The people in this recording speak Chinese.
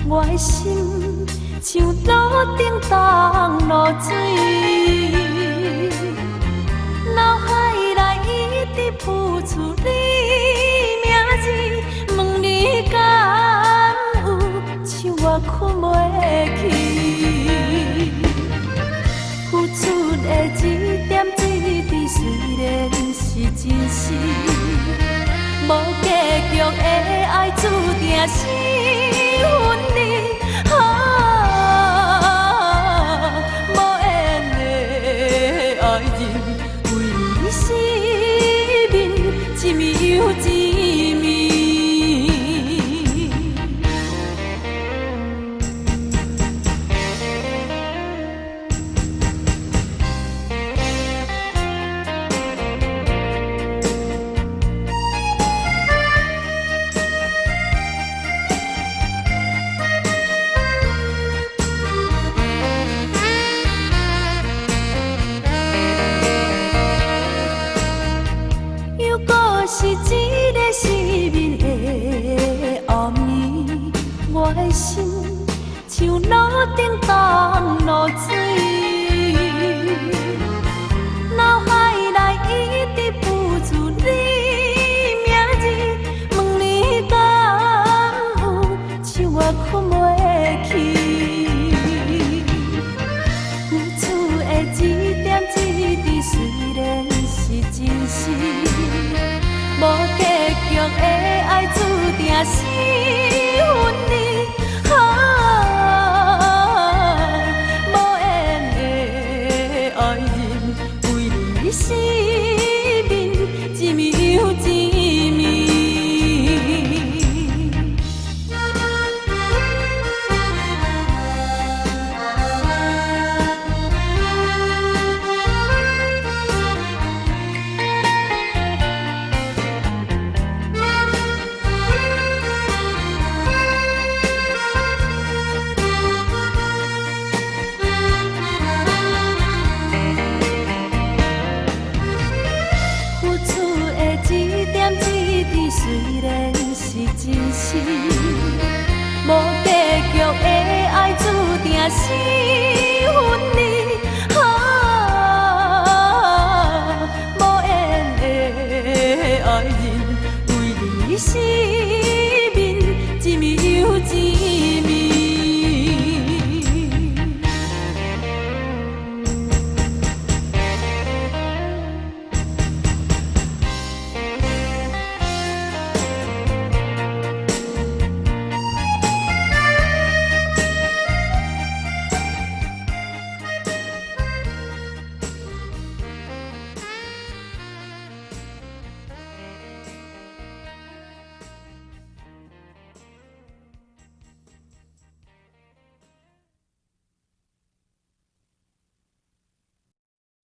我的心像路顶当露水，脑海内一直浮出你名字，问你敢有像我困袂去？付出的一点一滴，虽然是真实，无结局的爱注定是分离。无缘的爱人，为你失眠，一暝又一暝。是一个失眠的暗暝，我的心像路顶当露水，脑海内一直浮出你名字，问你敢有像我困袂去？付出的一点一滴，虽然是真实。无结局的爱，注定是分离。无缘的爱人，为你失眠，一暝又一暝。虽然是真实，无结局的爱，注定是。